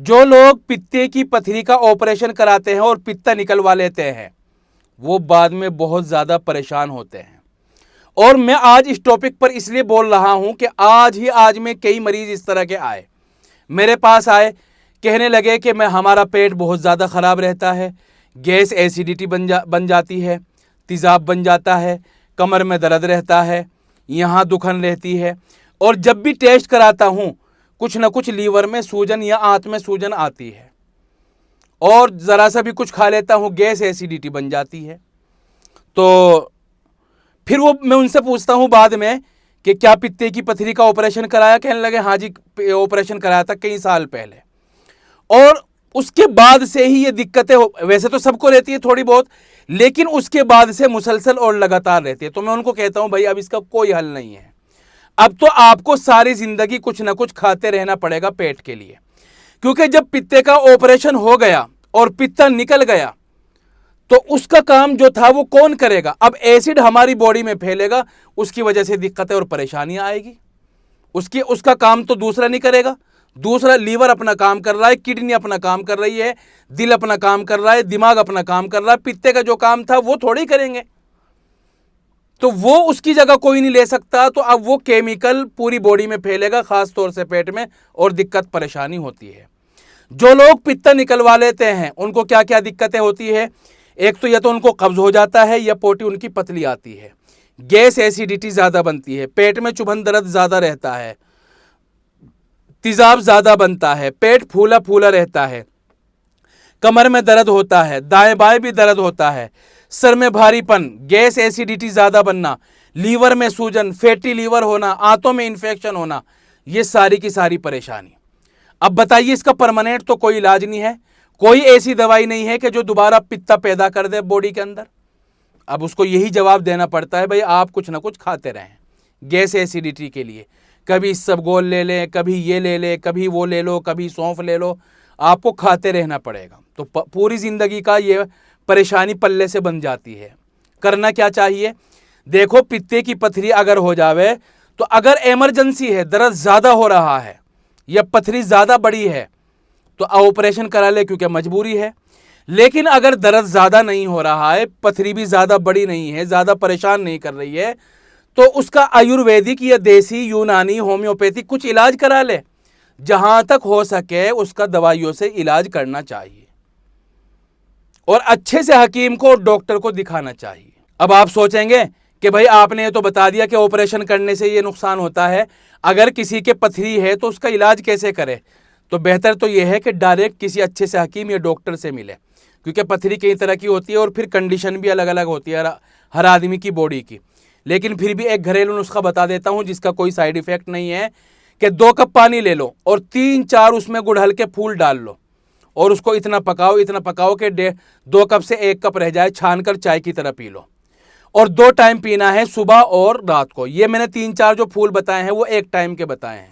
जो लोग पित्ते की पथरी का ऑपरेशन कराते हैं और पित्ता निकलवा लेते हैं वो बाद में बहुत ज़्यादा परेशान होते हैं। और मैं आज इस टॉपिक पर इसलिए बोल रहा हूं कि आज में कई मरीज इस तरह के आए, मेरे पास आए, कहने लगे कि मैं हमारा पेट बहुत ज़्यादा ख़राब रहता है, गैस एसिडिटी बन जाती है, तेज़ाब बन जाता है, कमर में दर्द रहता है, यहाँ दुखन रहती है, और जब भी टेस्ट कराता हूँ कुछ ना कुछ लीवर में सूजन या आंत में सूजन आती है, और ज़रा सा भी कुछ खा लेता हूँ गैस एसिडिटी बन जाती है। तो फिर वो मैं उनसे पूछता हूँ बाद में कि क्या पित्ते की पथरी का ऑपरेशन कराया? कहने लगे हाँ जी ऑपरेशन कराया था कई साल पहले। और उसके बाद से ही ये दिक्कतें वैसे तो सबको रहती है थोड़ी बहुत, लेकिन उसके बाद से मुसलसल और लगातार रहती है। तो मैं उनको कहता हूँ भाई अब इसका कोई हल नहीं है, अब तो आपको सारी जिंदगी कुछ ना कुछ खाते रहना पड़ेगा पेट के लिए, क्योंकि जब पित्ते का ऑपरेशन हो गया और पित्ता निकल गया तो उसका काम जो था वो कौन करेगा? अब एसिड हमारी बॉडी में फैलेगा, उसकी वजह से दिक्कतें और परेशानियां आएगी। उसका काम तो दूसरा नहीं करेगा। दूसरा लीवर अपना काम कर रहा है, किडनी अपना काम कर रही है, दिल अपना काम कर रहा है, दिमाग अपना काम कर रहा है, पित्ते का जो काम था वो थोड़ी करेंगे, तो वो उसकी जगह कोई नहीं ले सकता। तो अब वो केमिकल पूरी बॉडी में फैलेगा, खास तौर से पेट में, और दिक्कत परेशानी होती है। जो लोग पित्ता निकलवा लेते हैं उनको क्या क्या दिक्कतें होती है? एक तो या तो उनको कब्ज हो जाता है या पोटी उनकी पतली आती है, गैस एसिडिटी ज़्यादा बनती है, पेट में चुभन दर्द ज़्यादा रहता है, तेजाब ज़्यादा बनता है, पेट फूला फूला रहता है, कमर में दर्द होता है, दाएं बाएं भी दर्द होता है, सर में भारीपन, गैस एसिडिटी ज़्यादा बनना, लीवर में सूजन, फैटी लीवर होना, आंतों में इन्फेक्शन होना, ये सारी की सारी परेशानी। अब बताइए इसका परमानेंट तो कोई इलाज नहीं है, कोई ऐसी दवाई नहीं है कि जो दोबारा पित्ता पैदा कर दे बॉडी के अंदर। अब उसको यही जवाब देना पड़ता है भाई आप कुछ ना कुछ खाते रहें गैस एसिडिटी के लिए। कभी इसबगोल ले लें, कभी ये ले लें, कभी वो ले लो, कभी सौंफ ले लो, आपको खाते रहना पड़ेगा। तो पूरी ज़िंदगी का ये परेशानी पल्ले से बन जाती है। करना क्या चाहिए? देखो पित्ते की पथरी अगर हो जावे तो अगर इमरजेंसी है, दर्द ज़्यादा हो रहा है या पथरी ज़्यादा बड़ी है तो ऑपरेशन करा ले क्योंकि मजबूरी है। लेकिन अगर दर्द ज़्यादा नहीं हो रहा है, पथरी भी ज़्यादा बड़ी नहीं है, ज़्यादा परेशान नहीं कर रही है, तो उसका आयुर्वेदिक या देसी यूनानी होम्योपैथिक कुछ इलाज करा ले। जहां तक हो सके उसका दवाइयों से इलाज करना चाहिए और अच्छे से हकीम को और डॉक्टर को दिखाना चाहिए। अब आप सोचेंगे कि भाई आपने ये तो बता दिया कि ऑपरेशन करने से ये नुकसान होता है, अगर किसी के पथरी है तो उसका इलाज कैसे करे? तो बेहतर तो ये है कि डायरेक्ट किसी अच्छे से हकीम या डॉक्टर से मिले, क्योंकि पथरी कई तरह की होती है और फिर कंडीशन भी अलग अलग होती है हर आदमी की बॉडी की। लेकिन फिर भी एक घरेलू नुस्खा बता देता हूँ जिसका कोई साइड इफेक्ट नहीं है, कि 2 कप पानी ले लो और 3-4 उसमें गुड़हल के फूल डाल लो और उसको इतना पकाओ कि 2 कप से 1 कप रह जाए, छान कर चाय की तरह पी लो। और 2 टाइम पीना है, सुबह और रात को। ये मैंने 3-4 जो फूल बताए हैं वो 1 टाइम के बताए हैं।